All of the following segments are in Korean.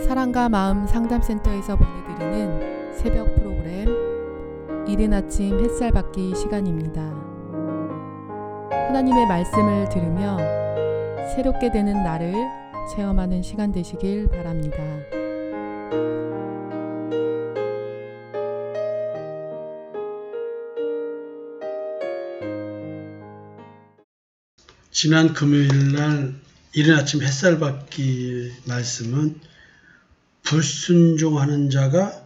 사랑과 마음 상담센터에서 보내드리는 새벽 프로그램 이른 아침 햇살 받기 시간입니다. 하나님의 말씀을 들으며 새롭게 되는 나를 체험하는 시간 되시길 바랍니다. 지난 금요일날 이른 아침 햇살 받기 말씀은 불순종하는 자가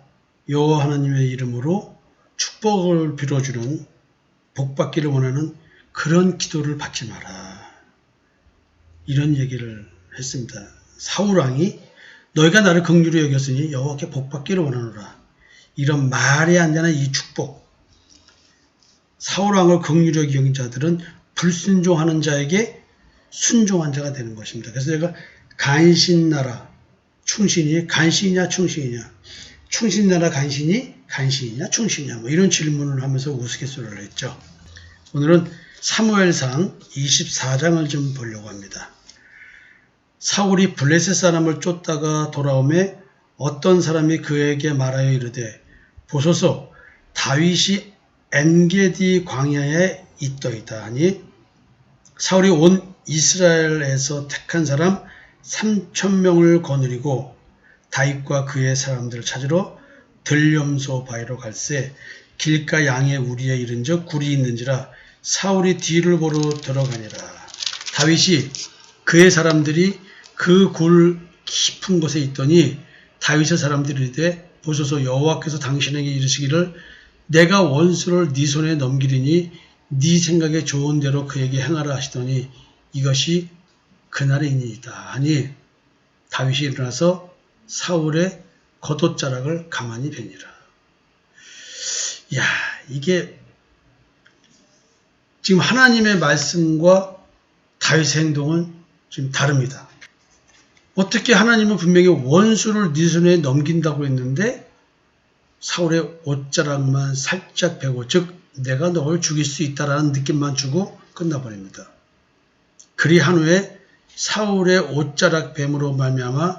여호와 하나님의 이름으로 축복을 빌어주는 복받기를 원하는 그런 기도를 받지 마라, 이런 얘기를 했습니다. 사울왕이 너희가 나를 긍휼히 여겼으니 여호와께 복받기를 원하노라, 이런 말이 안 되는 이 축복, 사울왕을 긍휼히 여긴 자들은 불순종하는 자에게 순종한 자가 되는 것입니다. 그래서 제가 간신나라 충신이 간신이냐 충신이냐, 충신나라 간신이 간신이냐 충신이냐, 뭐 이런 질문을 하면서 우스갯소리를 했죠. 오늘은 사무엘상 24장을 좀 보려고 합니다. 사울이 블레셋 사람을 쫓다가 돌아오매 어떤 사람이 그에게 말하여 이르되 보소서 다윗이 엔게디 광야에 있더이다 하니 사울이 온 이스라엘에서 택한 사람 3,000명을 거느리고 다윗과 그의 사람들을 찾으러 들염소 바위로 갈새 길가 양의 우리에 이른즉 굴이 있는지라 사울이 뒤를 보러 들어가니라. 다윗이 그의 사람들이 그 굴 깊은 곳에 있더니 다윗의 사람들이 이르되 보소서 여호와께서 당신에게 이르시기를 내가 원수를 네 손에 넘기리니 네 생각에 좋은 대로 그에게 행하라 하시더니 이것이 그날이니이다 하니 다윗이 일어나서 사울의 겉옷자락을 가만히 베니라. 이게 지금 하나님의 말씀과 다윗의 행동은 지금 다릅니다. 어떻게 하나님은 분명히 원수를 네 손에 넘긴다고 했는데 사울의 옷자락만 살짝 베고, 즉 내가 너를 죽일 수 있다라는 느낌만 주고 끝나버립니다. 그리한 후에 사울의 옷자락 뱀으로 말미암아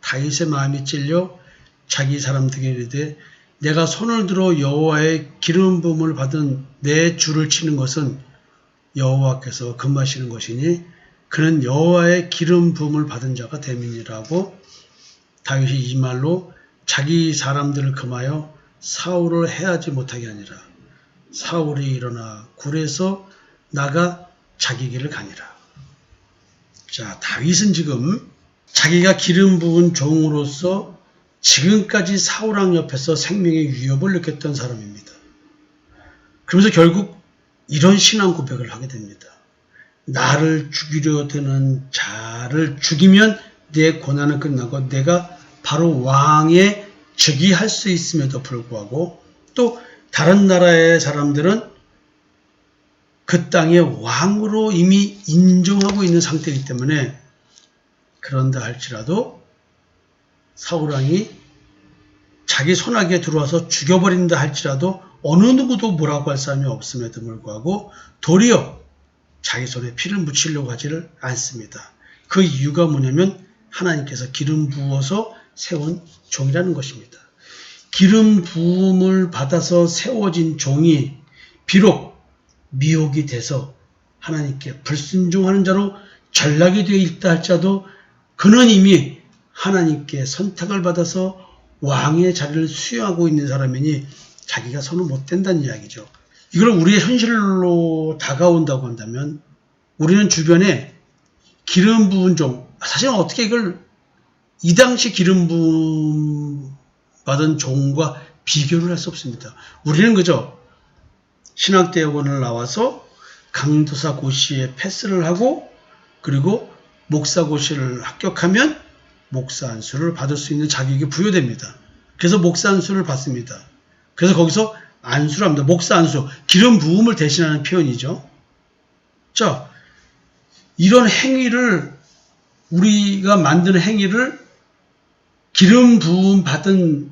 다윗의 마음이 찔려 자기 사람들에게 이르되 내가 손을 들어 여호와의 기름 부음을 받은 내 주를 치는 것은 여호와께서 금하시는 것이니 그는 여호와의 기름 부음을 받은 자가 됨이니라고 다윗이 이 말로 자기 사람들을 금하여 사울을 해하지 못하게 하니라. 사울이 일어나 굴에서 나가 자기 길을 가니라. 자, 다윗은 지금 자기가 기름 부은 종으로서 지금까지 사울왕 옆에서 생명의 위협을 느꼈던 사람입니다. 그러면서 결국 이런 신앙 고백을 하게 됩니다. 나를 죽이려 드는 자를 죽이면 내 고난은 끝나고 내가 바로 왕의 즉위할 수 있음에도 불구하고 또 다른 나라의 사람들은 그 땅의 왕으로 이미 인정하고 있는 상태이기 때문에 그런다 할지라도 사울왕이 자기 손아귀에 들어와서 죽여버린다 할지라도 어느 누구도 뭐라고 할 사람이 없음에도 불구하고 도리어 자기 손에 피를 묻히려고 하지를 않습니다. 그 이유가 뭐냐면 하나님께서 기름 부어서 세운 종이라는 것입니다. 기름 부음을 받아서 세워진 종이 비록 미혹이 돼서 하나님께 불순종하는 자로 전락이 되어 있다 할지라도 그는 이미 하나님께 선택을 받아서 왕의 자리를 수여하고 있는 사람이니 자기가 손을 못 댄다는 이야기죠. 이걸 우리의 현실로 다가온다고 한다면 우리는 주변에 기름 부은 종, 사실은 어떻게 이걸 이 당시 기름 부음 받은 종과 비교를 할 수 없습니다. 우리는 그저 신학대학원을 나와서 강도사 고시에 패스를 하고 그리고 목사 고시를 합격하면 목사 안수를 받을 수 있는 자격이 부여됩니다. 그래서 목사 안수를 받습니다. 그래서 거기서 안수를 합니다. 목사 안수, 기름 부음을 대신하는 표현이죠. 자, 이런 행위를 우리가 만드는 행위를 기름 부음 받은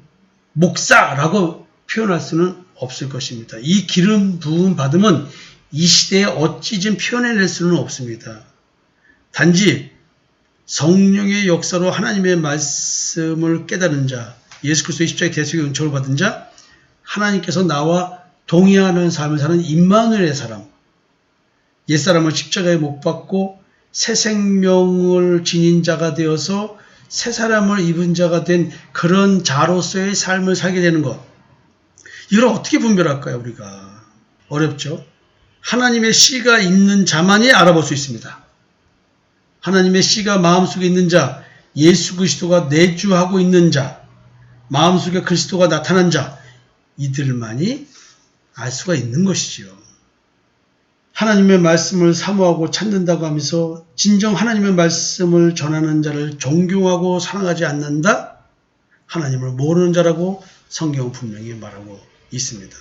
목사라고 표현할 수는 없을 것입니다. 이 기름 부음 받음은 이 시대에 어찌 좀 표현해낼 수는 없습니다. 단지 성령의 역사로 하나님의 말씀을 깨달은 자, 예수 그리스도의 십자가의 대속의 은총을 받은 자, 하나님께서 나와 동의하는 삶을 사는 임마누엘의 사람, 옛사람을 십자가에 못 박고 새 생명을 지닌 자가 되어서 새 사람을 입은 자가 된 그런 자로서의 삶을 살게 되는 것. 이걸 어떻게 분별할까요, 우리가? 어렵죠? 하나님의 씨가 있는 자만이 알아볼 수 있습니다. 하나님의 씨가 마음속에 있는 자, 예수 그리스도가 내주하고 있는 자, 마음속에 그리스도가 나타난 자, 이들만이 알 수가 있는 것이지요. 하나님의 말씀을 사모하고 찾는다고 하면서 진정 하나님의 말씀을 전하는 자를 존경하고 사랑하지 않는다? 하나님을 모르는 자라고 성경은 분명히 말하고 있습니다.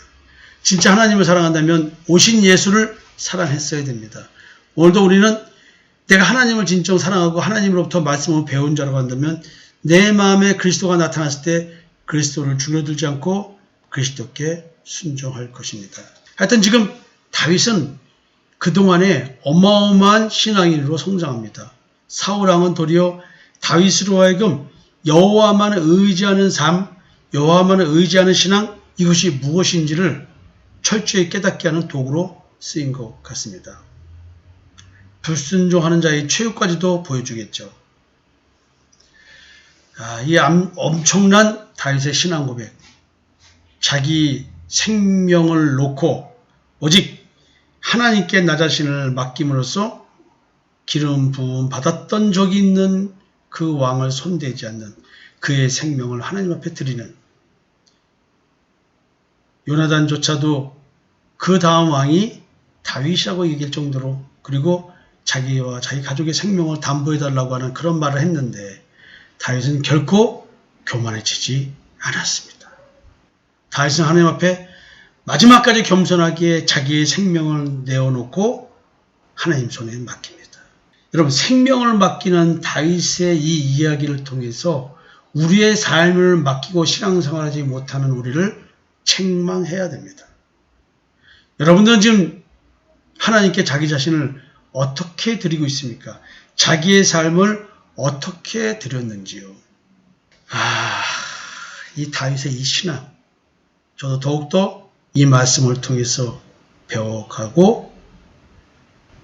진짜 하나님을 사랑한다면 오신 예수를 사랑했어야 됩니다. 오늘도 우리는 내가 하나님을 진정 사랑하고 하나님으로부터 말씀을 배운 자라고 한다면 내 마음에 그리스도가 나타났을 때 그리스도를 줄여들지 않고 그리스도께 순종할 것입니다. 하여튼 지금 다윗은 그동안에 어마어마한 신앙인으로 성장합니다. 사울왕은 도리어 다윗으로 하여금 여호와만을 의지하는 삶, 여호와만을 의지하는 신앙, 이것이 무엇인지를 철저히 깨닫게 하는 도구로 쓰인 것 같습니다. 불순종하는 자의 최후까지도 보여주겠죠. 이 엄청난 다윗의 신앙 고백. 자기 생명을 놓고 오직 하나님께 나 자신을 맡김으로써 기름 부음 받았던 적이 있는 그 왕을 손대지 않는 그의 생명을 하나님 앞에 드리는 요나단조차도 그 다음 왕이 다윗이라고 얘기할 정도로 그리고 자기와 자기 가족의 생명을 담보해달라고 하는 그런 말을 했는데 다윗은 결코 교만해지지 않았습니다. 다윗은 하나님 앞에 마지막까지 겸손하게 자기의 생명을 내어놓고 하나님 손에 맡깁니다. 여러분, 생명을 맡기는 다윗의 이 이야기를 통해서 우리의 삶을 맡기고 신앙생활하지 못하는 우리를 책망해야 됩니다. 여러분들은 지금 하나님께 자기 자신을 어떻게 드리고 있습니까? 자기의 삶을 어떻게 드렸는지요? 이 다윗의 이 신앙, 저도 더욱더 이 말씀을 통해서 배워가고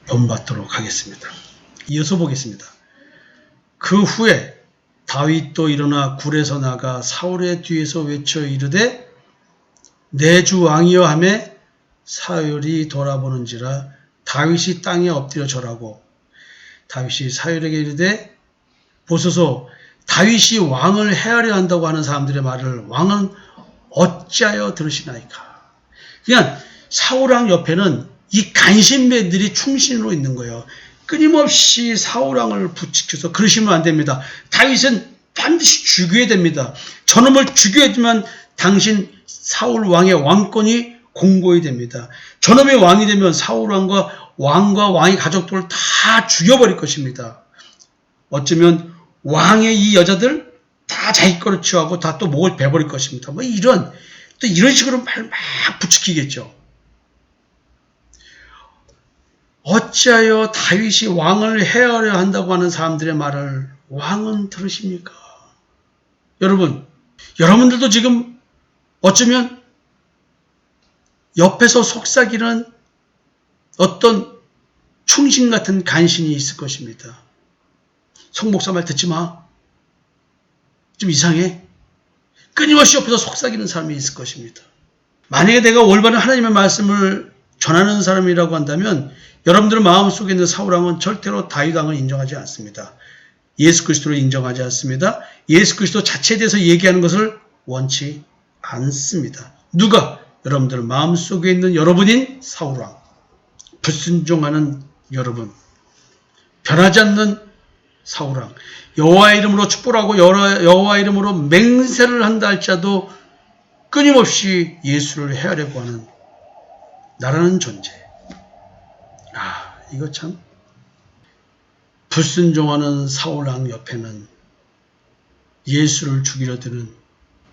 본받도록 하겠습니다. 이어서 보겠습니다. 그 후에 다윗도 일어나 굴에서 나가 사울의 뒤에서 외쳐 이르되 내 주 왕이여 하며 사울이 돌아보는지라 다윗이 땅에 엎드려 절하고 다윗이 사울에게 이르되 보소서 다윗이 왕을 해하려 한다고 하는 사람들의 말을 왕은 어찌하여 들으시나이까. 그냥 사울왕 옆에는 이 간신배들이 충신으로 있는 거예요. 끊임없이 사울왕을 부추겨서 그러시면 안 됩니다. 다윗은 반드시 죽여야 됩니다. 저놈을 죽여야지만 당신 사울왕의 왕권이 공고히 됩니다. 저놈의 왕이 되면 사울왕과 왕의 가족들을 다 죽여버릴 것입니다. 어쩌면 왕의 이 여자들 다 자기 거로 취하고 다 또 목을 베버릴 것입니다. 이런 식으로 말 막 부추기겠죠. 어찌하여 다윗이 왕을 해하려 한다고 하는 사람들의 말을 왕은 들으십니까? 여러분들도 지금 어쩌면 옆에서 속삭이는 어떤 충신 같은 간신이 있을 것입니다. 성목사 말 듣지 마. 좀 이상해. 끊임없이 옆에서 속삭이는 사람이 있을 것입니다. 만약에 내가 올바른 하나님의 말씀을 전하는 사람이라고 한다면 여러분들의 마음속에 있는 사울왕은 절대로 다윗왕을 인정하지 않습니다. 예수 그리스도를 인정하지 않습니다. 예수 그리스도 자체에 대해서 얘기하는 것을 원치 않습니다. 누가? 여러분들 마음속에 있는 여러분인 사울왕, 불순종하는 여러분, 변하지 않는 사울왕, 여호와의 이름으로 축복하고 여호와의 이름으로 맹세를 한다 할지라도 끊임없이 예수를 헤아려고 하는 나라는 존재. 이거 참 불순종하는 사울왕 옆에는 예수를 죽이려 드는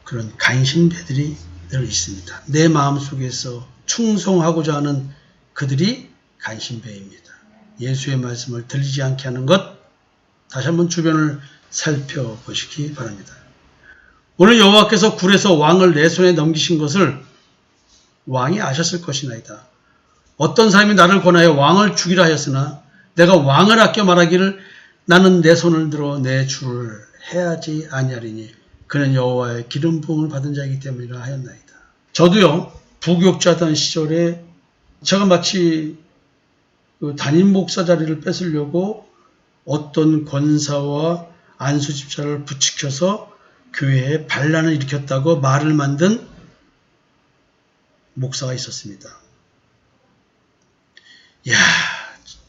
그런 간신배들이 늘 있습니다. 내 마음속에서 충성하고자 하는 그들이 간신배입니다. 예수의 말씀을 들리지 않게 하는 것, 다시 한번 주변을 살펴보시기 바랍니다. 오늘 여호와께서 굴에서 왕을 내 손에 넘기신 것을 왕이 아셨을 것이나이다. 어떤 사람이 나를 권하여 왕을 죽이라 하였으나 내가 왕을 아껴 말하기를 나는 내 손을 들어 내 주를 해하지 아니하리니 그는 여호와의 기름 부음을 받은 자이기 때문이라 하였나이다. 저도요, 부교육자던 시절에 제가 마치 그 담임 목사 자리를 뺏으려고 어떤 권사와 안수 집사를 부추겨서 교회에 반란을 일으켰다고 말을 만든 목사가 있었습니다. 이야,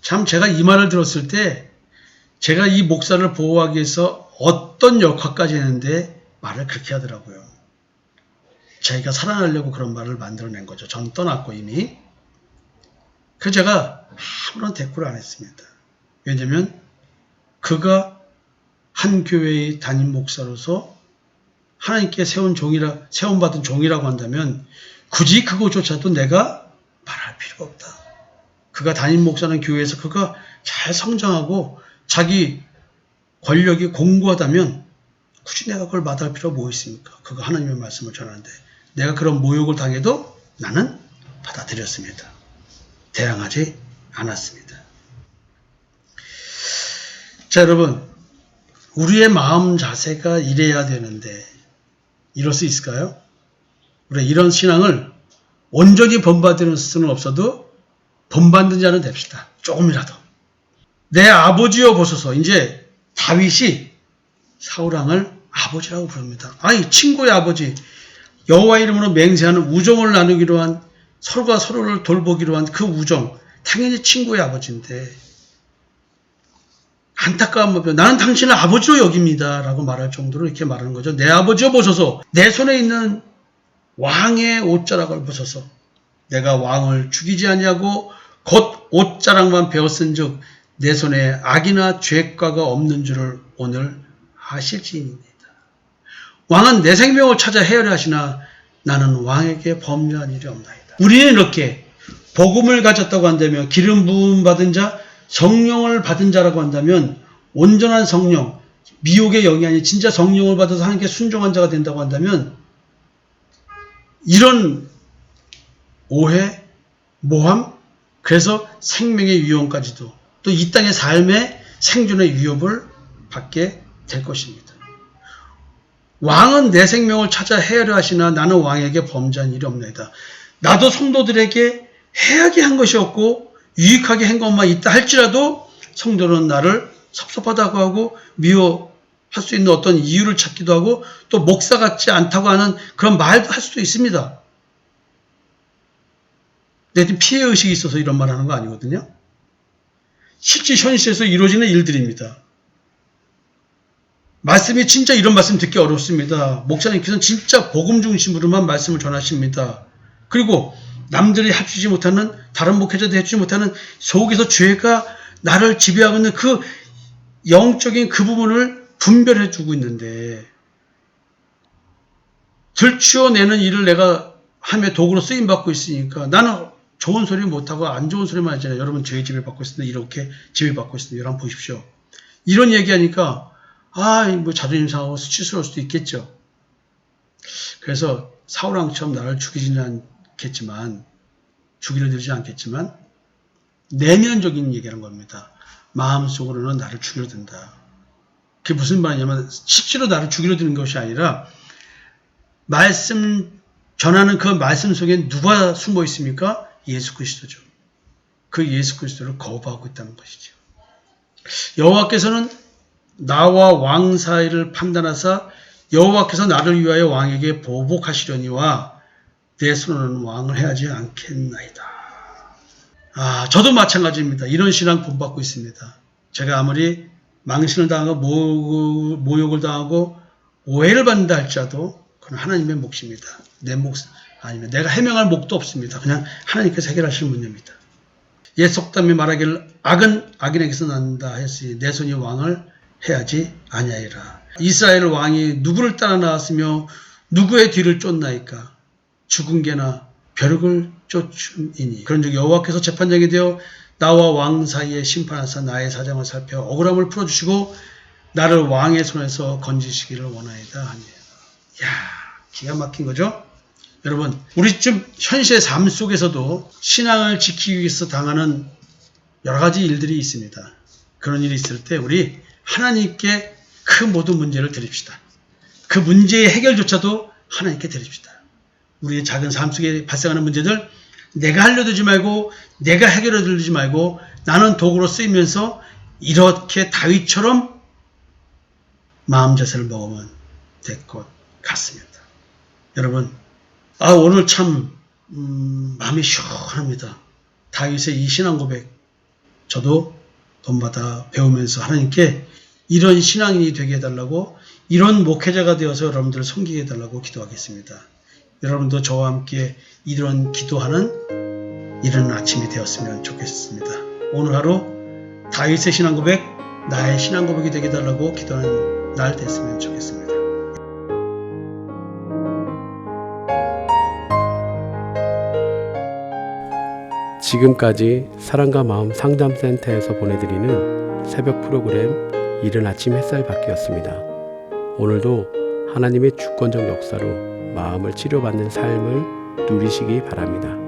참 제가 이 말을 들었을 때 제가 이 목사를 보호하기 위해서 어떤 역할까지 했는데 말을 그렇게 하더라고요. 자기가 살아나려고 그런 말을 만들어낸 거죠. 전 떠났고 이미. 그래서 제가 아무런 대꾸를 안 했습니다. 왜냐하면 그가 한 교회의 담임 목사로서 하나님께 세움받은 종이라고 한다면 굳이 그것조차도 내가 말할 필요가 없다. 그가 담임 목사는 교회에서 그가 잘 성장하고 자기 권력이 공고하다면 굳이 내가 그걸 마다할 필요가 뭐 있습니까? 그가 하나님의 말씀을 전하는데 내가 그런 모욕을 당해도 나는 받아들였습니다. 대항하지 않았습니다. 자, 여러분, 우리의 마음 자세가 이래야 되는데 이럴 수 있을까요? 우리 이런 신앙을 온전히 본받을 수는 없어도 본받는 자는 됩시다. 조금이라도. 내 아버지여 보소서. 이제 다윗이 사울왕을 아버지라고 부릅니다. 아니, 친구의 아버지, 여호와 이름으로 맹세하는 우정을 나누기로 한, 서로가 서로를 돌보기로 한 그 우정, 당연히 친구의 아버지인데 안타까운 마음에 나는 당신을 아버지로 여깁니다 라고 말할 정도로 이렇게 말하는 거죠. 내 아버지여 보소서. 내 손에 있는 왕의 옷자락을 보소서. 내가 왕을 죽이지 아니하고 곧 옷자락만 베었은즉 내 손에 악이나 죄과가 없는 줄을 오늘 아실지니이다. 왕은 내 생명을 찾아 헤아려 하시나 나는 왕에게 범죄한 일이 없나이다. 우리는 이렇게 복음을 가졌다고 한다면, 기름 부음 받은 자, 성령을 받은 자라고 한다면, 온전한 성령, 미혹의 영이 아닌 진짜 성령을 받아서 하나님께 순종한 자가 된다고 한다면 이런 오해, 모함, 그래서 생명의 위험까지도 또 이 땅의 삶의 생존의 위협을 받게 될 것입니다. 왕은 내 생명을 찾아 헤아려 하시나 나는 왕에게 범죄한 일이 없나이다. 나도 성도들에게 해하게 한 것이 없고 유익하게 한 것만 있다 할지라도 성도는 나를 섭섭하다고 하고 미워할 수 있는 어떤 이유를 찾기도 하고 또 목사 같지 않다고 하는 그런 말도 할 수도 있습니다. 근데 피해의식이 있어서 이런 말 하는 거 아니거든요. 실제 현실에서 이루어지는 일들입니다. 말씀이 진짜 이런 말씀 듣기 어렵습니다. 목사님께서는 진짜 복음 중심으로만 말씀을 전하십니다. 그리고 남들이 해주지 못하는, 다른 목회자도 해주지 못하는 속에서 죄가 나를 지배하고 있는 그 영적인 그 부분을 분별해 주고 있는데 들추어내는 일을 내가 하며 도구로 쓰임받고 있으니까 나는 좋은 소리 못하고 안 좋은 소리만 하잖아요. 여러분 죄의 지배받고 있습니다. 이렇게 지배받고 있습니다. 여러분 보십시오. 이런 얘기하니까 뭐 자존심 상하고 수치스러울 수도 있겠죠. 그래서 사울왕처럼 나를 죽이지는 않겠지만, 죽이려 들지 않겠지만 내면적인 얘기하는 겁니다. 마음속으로는 나를 죽이려 든다. 그게 무슨 말이냐면 실제로 나를 죽이려 드는 것이 아니라 말씀 전하는 그 말씀 속에 누가 숨어 있습니까? 예수 그리스도죠. 그 예수 그리스도를 거부하고 있다는 것이죠. 여호와께서는 나와 왕 사이를 판단하사 여호와께서 나를 위하여 왕에게 보복하시려니와 내 손으로는 왕을 해하지 않겠나이다. 저도 마찬가지입니다. 이런 신앙 본받고 있습니다. 제가 아무리 망신을 당하고 모욕을 당하고 오해를 받는다 할지라도 그건 하나님의 몫입니다. 내 몫 아니면 내가 해명할 몫도 없습니다. 그냥 하나님께서 해결하시는 문제입니다. 옛 속담이 말하기를 악은 악인에게서 난다 했으니 내 손이 왕을 해하지 아니하리라. 이스라엘 왕이 누구를 따라 나왔으며 누구의 뒤를 쫓나이까? 죽은 개나 벼룩을 쫓음이니. 그런즉 여호와께서 재판장이 되어 나와 왕 사이에 심판하사 나의 사정을 살펴 억울함을 풀어주시고 나를 왕의 손에서 건지시기를 원하이다 하니. 이야, 기가 막힌 거죠? 여러분, 우리 좀 현실의 삶 속에서도 신앙을 지키기 위해서 당하는 여러 가지 일들이 있습니다. 그런 일이 있을 때 우리 하나님께 그 모든 문제를 드립시다. 그 문제의 해결조차도 하나님께 드립시다. 우리의 작은 삶 속에 발생하는 문제들 내가 하려들지 말고 내가 해결하려들지 말고 나는 도구로 쓰이면서 이렇게 다윗처럼 마음 자세를 먹으면 될 것 같습니다. 여러분, 오늘 참 마음이 시원합니다. 다윗의 이 신앙 고백 저도 본받아 배우면서 하나님께 이런 신앙인이 되게 해달라고, 이런 목회자가 되어서 여러분들을 섬기게 해달라고 기도하겠습니다. 여러분도 저와 함께 이런 기도하는 이런 아침이 되었으면 좋겠습니다. 오늘 하루 다윗의 신앙 고백, 나의 신앙 고백이 되게 해달라고 기도하는 날 됐으면 좋겠습니다. 지금까지 사랑과 마음 상담센터에서 보내드리는 새벽 프로그램 이른 아침 햇살 받기였습니다. 오늘도 하나님의 주권적 역사로 마음을 치료받는 삶을 누리시기 바랍니다.